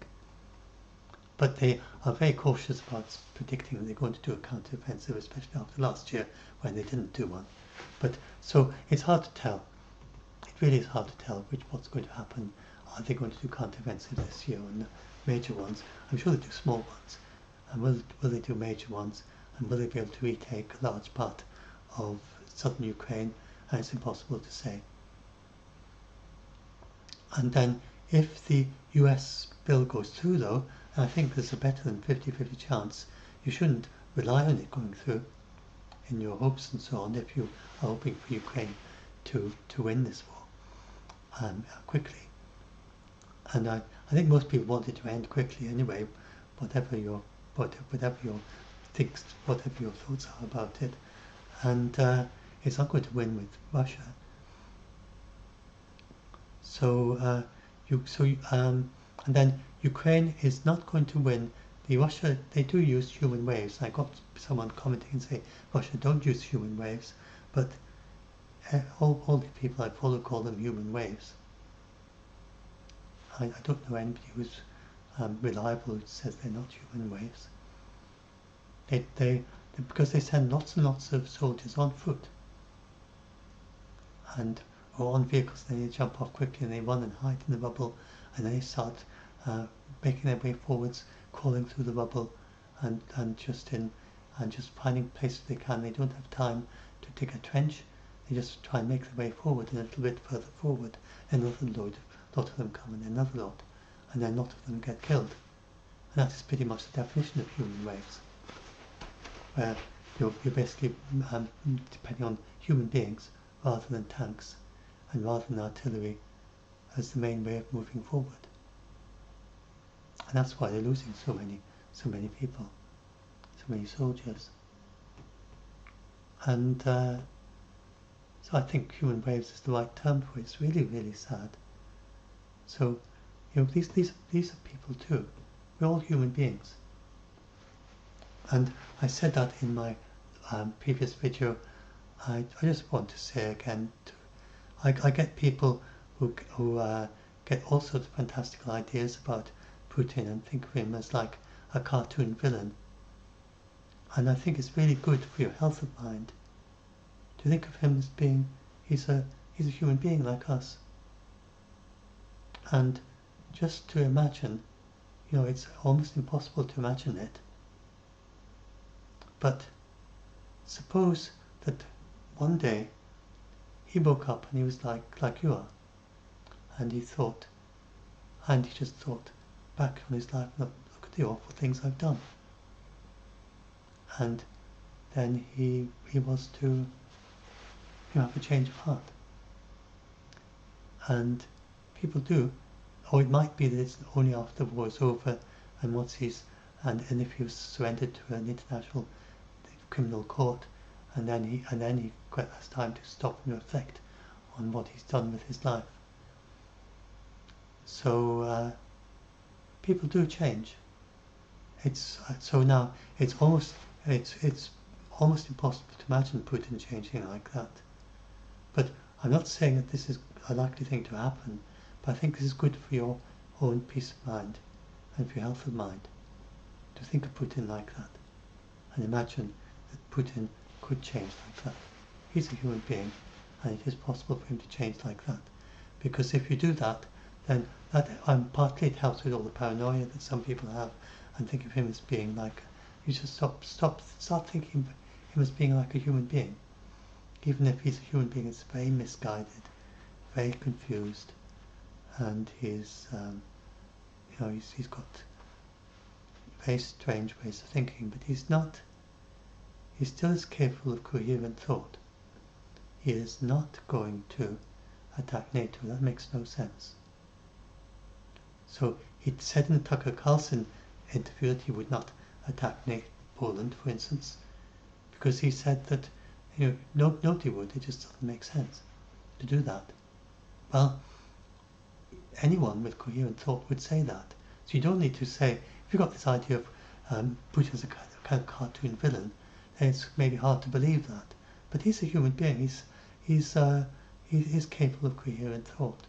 But they are very cautious about predicting that they're going to do a counter-offensive, especially after last year when they didn't do one. But so it's hard to tell. It really is hard to tell what's going to happen. Are they going to do counter-offensives this year, and major ones? I'm sure they do small ones. And will they do major ones? And will they be able to retake a large part of southern Ukraine? And it's impossible to say. And then if the US bill goes through though, and I think there's a better than 50-50 chance, you shouldn't rely on it going through in your hopes and so on, if you are hoping for Ukraine to win this war quickly. And I think most people want it to end quickly anyway, whatever your thoughts are about it. And it's not going to win with Russia. So and then Ukraine is not going to win. Russia, they do use human waves. I got someone commenting and say, Russia don't use human waves, but all the people I follow call them human waves. I don't know anybody who's reliable who says they're not human waves. Because they send lots and lots of soldiers on foot, and or on vehicles, then they jump off quickly and they run and hide in the rubble, and then they start making their way forwards, crawling through the rubble, and just finding places they can. They don't have time to dig a trench. They just try and make their way forward, and a little bit further forward, and another lot of them come, and another lot, and then a lot of them get killed. And that is pretty much the definition of human waves, where you're basically depending on human beings rather than tanks and rather than artillery as the main way of moving forward. And that's why they're losing so many people, so many soldiers. And so I think human waves is the right term for it. It's really, really sad. So, these are people too. We're all human beings. And I said that in my previous video. I just want to say again, I get people who get all sorts of fantastical ideas about Putin and think of him as like a cartoon villain. And I think it's really good for your health of mind to think of him as being, he's a human being like us. And just to imagine, it's almost impossible to imagine it. But suppose that one day he woke up and he was like you are, and he just thought back on his life, look at the awful things I've done. And then he was to have a change of heart. And people do, or it might be that it's only after the war is over and once and if he was surrendered to an international criminal court, and then he has time to stop and reflect on what he's done with his life. So people do change. So now it's almost impossible to imagine Putin changing like that. But I'm not saying that this is a likely thing to happen, but I think this is good for your own peace of mind and for your health of mind to think of Putin like that and imagine that Putin could change like that. He's a human being, and it is possible for him to change like that. Because if you do that, then partly it helps with all the paranoia that some people have and think of him as being like, you just start thinking of him as being like a human being. Even if he's a human being, it's very misguided, very confused, and he's got very strange ways of thinking, but he still is capable of coherent thought. He is not going to attack NATO. That makes no sense. So he said in the Tucker Carlson interview that he would not attack Poland, for instance, because he said that nobody would. It just doesn't make sense to do that. Well, anyone with coherent thought would say that. So you don't need to say, if you've got this idea of Putin as a kind of cartoon villain, then it's maybe hard to believe that. But he's a human being. He is capable of coherent thought.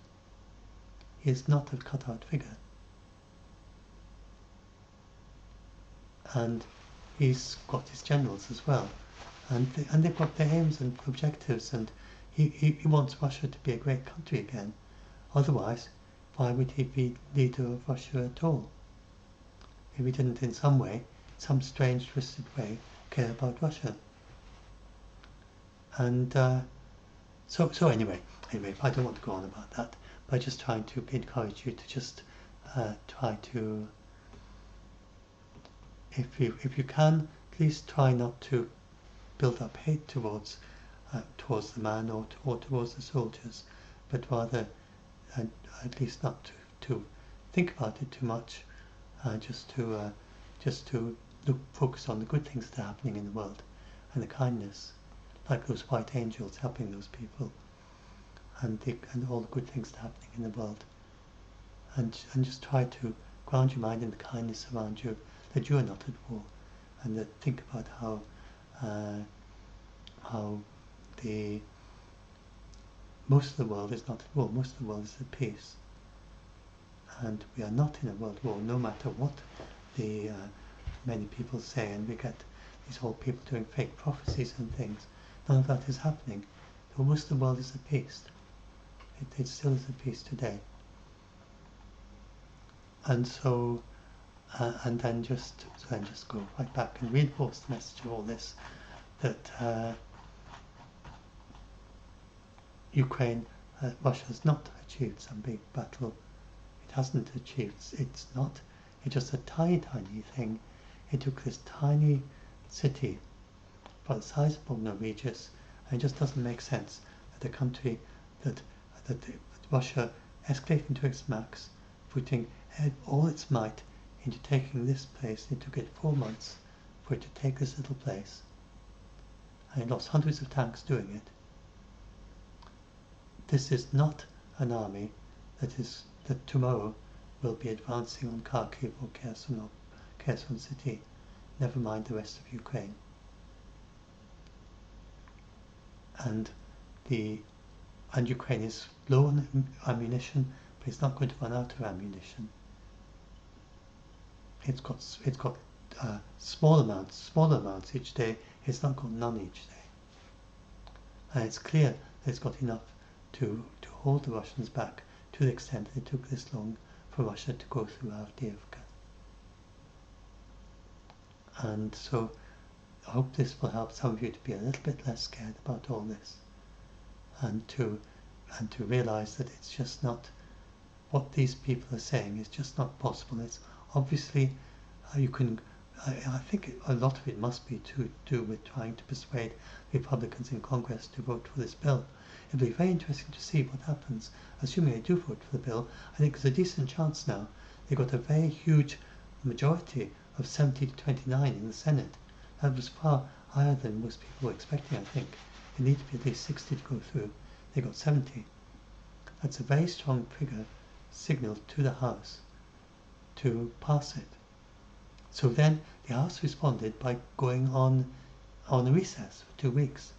He is not a cut-out figure. And he's got his generals as well. And they've got their aims and objectives, and he wants Russia to be a great country again. Otherwise, why would he be leader of Russia at all? If he didn't in some way, some strange twisted way, care about Russia. And so anyway, I don't want to go on about that, but I'm just trying to encourage you to just try to, if you can, please try not to build up hate towards the man or towards the soldiers, but rather at least not to think about it too much, just to focus on the good things that are happening in the world and the kindness, like those white angels helping those people, and all the good things that are happening in the world, and just try to ground your mind in the kindness around you, that you are not at war, and that think about how most of the world is not at war, most of the world is at peace, and we are not in a world war, no matter what the many people say, and we get these whole people doing fake prophecies and things. None of that is happening. Most of the world is at peace. It still is a peace today. And so, and then just go right back and reinforce the message of all this, that Ukraine, Russia has not achieved some big battle. It hasn't achieved. It's just a tiny thing. It took this tiny city, about the size of Bognor Regis, and it just doesn't make sense that a country that Russia escalating to its max, putting all its might into taking this place. It took it 4 months for it to take this little place, and it lost hundreds of tanks doing it. This is not an army that tomorrow will be advancing on Kharkiv or Kherson city, never mind the rest of Ukraine. And Ukraine is low on ammunition, but it's not going to run out of ammunition. It's got small amounts each day. It's not got none each day, and it's clear that it's got enough to hold the Russians back to the extent that it took this long for Russia to go through Avdiivka. And so I hope this will help some of you to be a little bit less scared about all this, and to realize that it's just not, what these people are saying is just not possible. It's obviously I think a lot of it must be to do with trying to persuade Republicans in Congress to vote for this bill. It'll be very interesting to see what happens, assuming they do vote for the bill. I think there's a decent chance now. They've got a very huge majority of 70 to 29 in the Senate. That was far higher than most people were expecting, I think. It needs to be at least 60 to go through. They got 70. That's a very strong signal to the House to pass it. So then the House responded by going on a recess for 2 weeks.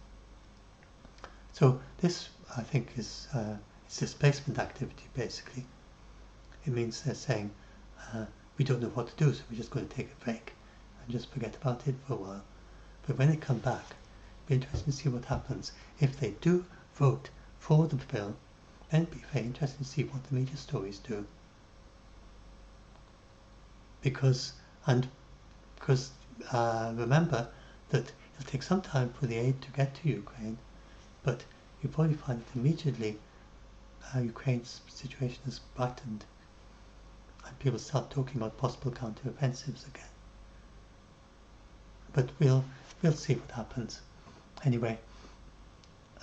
So this, I think, is displacement activity, basically. It means they're saying, we don't know what to do, so we're just going to take a break and just forget about it for a while. But when they come back, it'll be interesting to see what happens. If they do vote for the bill, then it'll be very interesting to see what the media stories do. Because remember that it'll take some time for the aid to get to Ukraine, but you probably find that immediately Ukraine's situation is brightened and people start talking about possible counter-offensives again. But we'll see what happens. Anyway,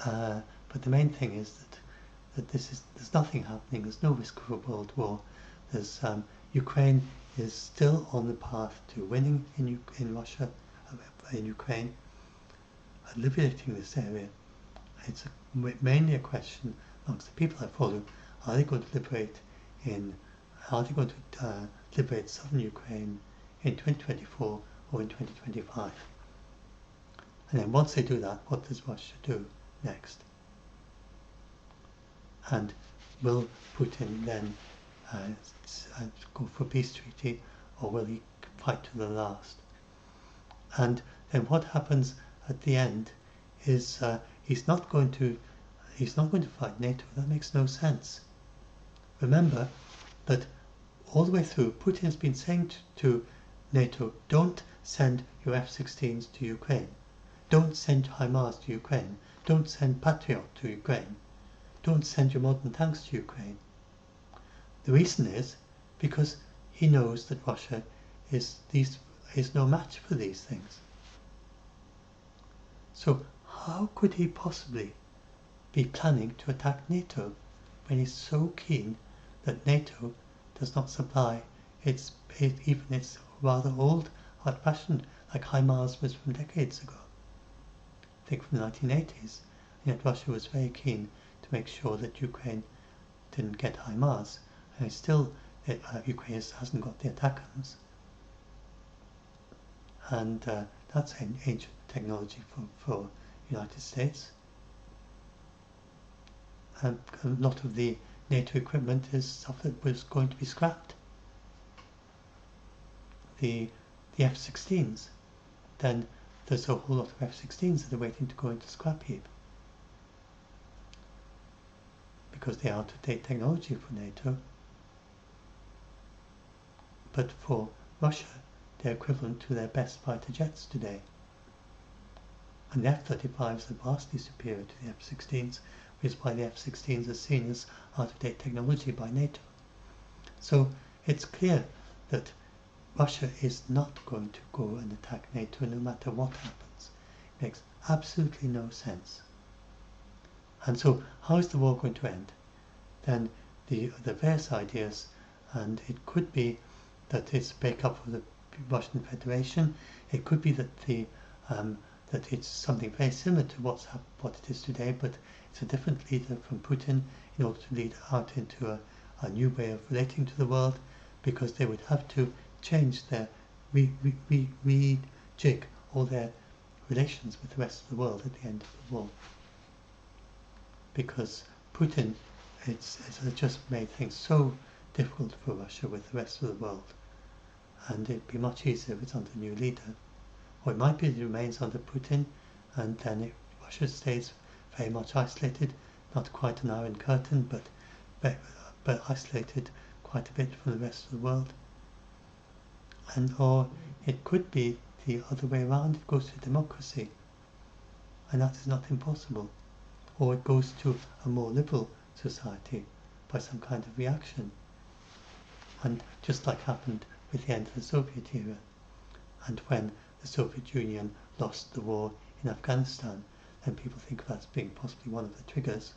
but the main thing is that there's nothing happening. There's no risk of a world war. There's Ukraine is still on the path to winning in Russia, in Ukraine, liberating this area. It's mainly a question amongst the people I follow: are they going to liberate southern Ukraine in 2024 or in 2025? And then once they do that, what does Russia do next? And will Putin then go for a peace treaty, or will he fight to the last? And then what happens at the end is he's not going to fight NATO. That makes no sense. Remember that all the way through, Putin has been saying to NATO, don't send your F-16s to Ukraine, don't send HIMARS to Ukraine, don't send Patriot to Ukraine, don't send your modern tanks to Ukraine. The reason is because he knows that Russia is no match for these things. So how could he possibly be planning to attack NATO when he's so keen that NATO does not supply even its rather old, old-fashioned, like HIMARS was from decades ago, I think from the 1980s, and yet Russia was very keen to make sure that Ukraine didn't get HIMARS, and still Ukraine hasn't got the ATACMS, and that's an ancient technology for United States. And a lot of the NATO equipment is stuff that was going to be scrapped. The F-16s, then there's a whole lot of F-16s that are waiting to go into scrap heap. because they are out-of-date technology for NATO. But for Russia, they're equivalent to their best fighter jets today. And the F-35s are vastly superior to the F-16s, which is why the F-16s are seen as out-of-date technology by NATO. So it's clear that Russia is not going to go and attack NATO no matter what happens. It makes absolutely no sense. And so how is the war going to end? Then the various ideas, and it could be that it's a breakup of the Russian Federation. It could be that that it's something very similar to what it is today, but it's a different leader from Putin in order to lead out into a new way of relating to the world, because they would have to change their rejig all their relations with the rest of the world at the end of the war. Because Putin has just made things so difficult for Russia with the rest of the world, and it'd be much easier if it's under a new leader. Or it might be that it remains under Putin, and then Russia stays very much isolated, not quite an Iron Curtain, but isolated quite a bit from the rest of the world. Or it could be the other way around, it goes to democracy, and that is not impossible. Or it goes to a more liberal society by some kind of reaction. And just like happened with the end of the Soviet era, and when the Soviet Union lost the war in Afghanistan, then people think of that as being possibly one of the triggers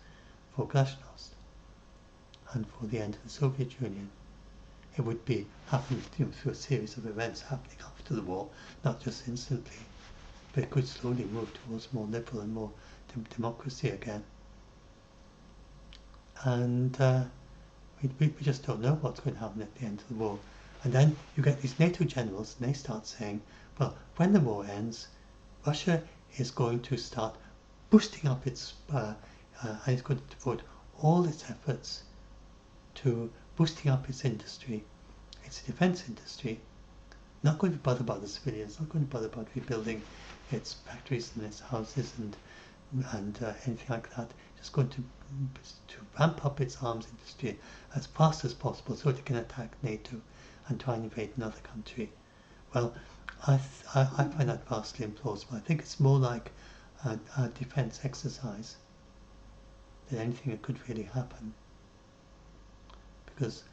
for Glasnost and for the end of the Soviet Union. It would be happening through a series of events happening after the war, not just instantly, but it could slowly move towards more liberal and more democracy again. And we just don't know what's going to happen at the end of the war. And then you get these NATO generals, and they start saying, well, when the war ends, Russia is going to start boosting up its, and it's going to devote all its efforts to boosting up its industry, its defense industry, not going to bother about the civilians, not going to bother about rebuilding its factories and its houses and anything like that, just going to ramp up its arms industry as fast as possible so it can attack NATO and try and invade another country. Well, I find that vastly implausible. I think it's more like a defense exercise than anything that could really happen. Because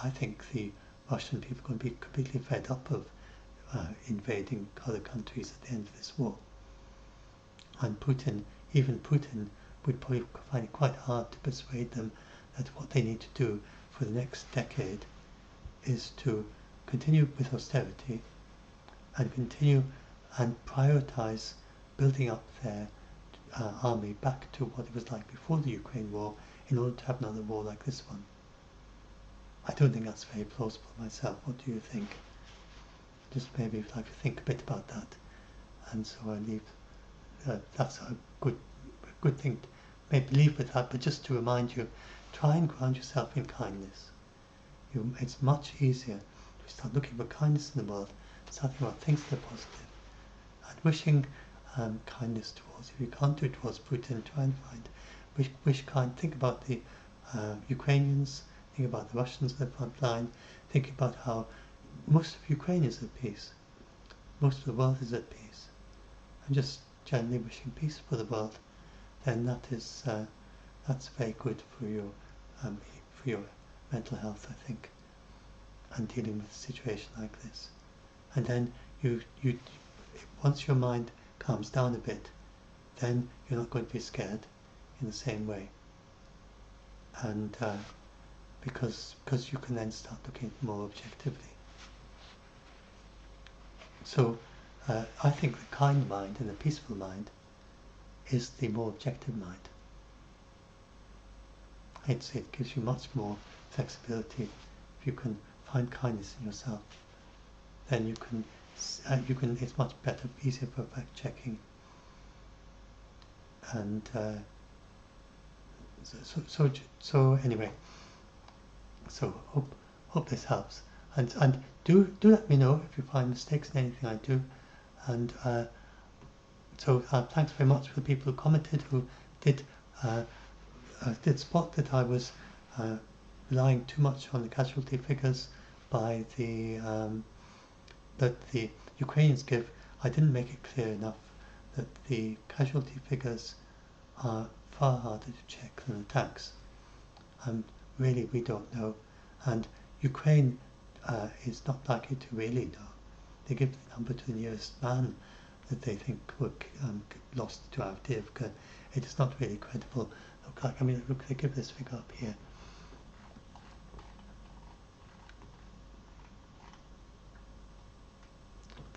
I think the Russian people are going to be completely fed up of invading other countries at the end of this war. And even Putin would probably find it quite hard to persuade them that what they need to do for the next decade is to continue with austerity and continue and prioritize building up their army back to what it was like before the Ukraine war in order to have another war like this one. I don't think that's very plausible myself. What do you think? Just maybe if I could think a bit about that. And so I leave. That's a good thing to maybe leave with that. But just to remind you, try and ground yourself in kindness. It's much easier to start looking for kindness in the world, starting about things that are positive, and wishing kindness towards. If you can't do it towards Putin, try and wish kind. Think about the Ukrainians. Think about the Russians at the front line. Think about how most of Ukraine is at peace. Most of the world is at peace. And just generally wishing peace for the world, then that's very good for your mental health, I think, and dealing with a situation like this. And then you once your mind calms down a bit, then you're not going to be scared in the same way. And because you can then start looking more objectively. So I think the kind mind and the peaceful mind is the more objective mind. It gives you much more flexibility. If you can find kindness in yourself, then you can it's much better, easier for fact checking. And so anyway, so hope this helps. And do let me know if you find mistakes in anything I do. And so thanks very much for the people who commented, who did did spot that I was relying too much on the casualty figures by that the Ukrainians give. I didn't make it clear enough that the casualty figures are far harder to check than attacks. Really, we don't know, and Ukraine is not likely to really know. They give the number to the nearest man that they think were lost to Avdiivka. It is not really credible. Look, they give this figure up here.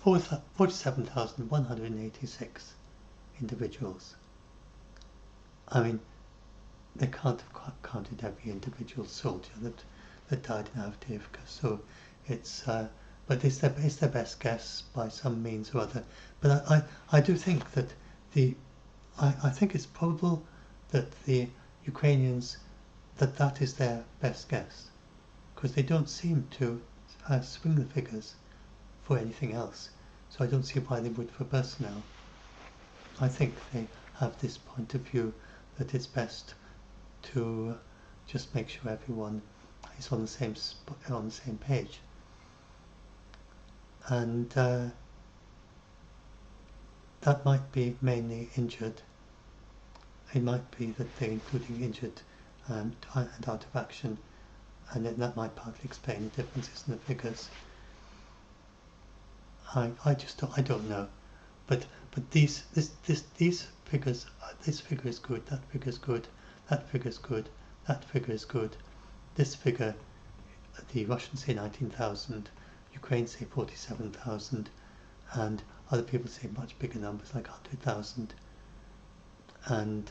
$47,186 individuals. I mean, they can't have counted every individual soldier that died in Avdiivka. So it's, but it's their best guess by some means or other. But I do think that I think it's probable that the Ukrainians, that is their best guess, because they don't seem to swing the figures for anything else. So I don't see why they would for personnel. I think they have this point of view that it's best to just make sure everyone is on the same page. And that might be mainly injured. It might be that they're including injured and out of action, and then that might partly explain the differences in the figures. I don't know, but these figures, this figure is good, that figure is good, that figure is good, that figure is good. This figure, the Russians say 19,000, Ukraine say 47,000, and other people say much bigger numbers like 100,000, and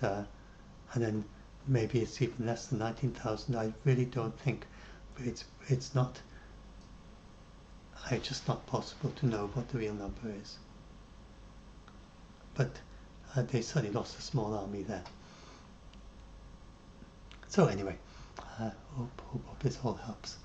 then maybe it's even less than 19,000. I really don't think it's just not possible to know what the real number is. But they certainly lost a small army there. So anyway, hope this all helps.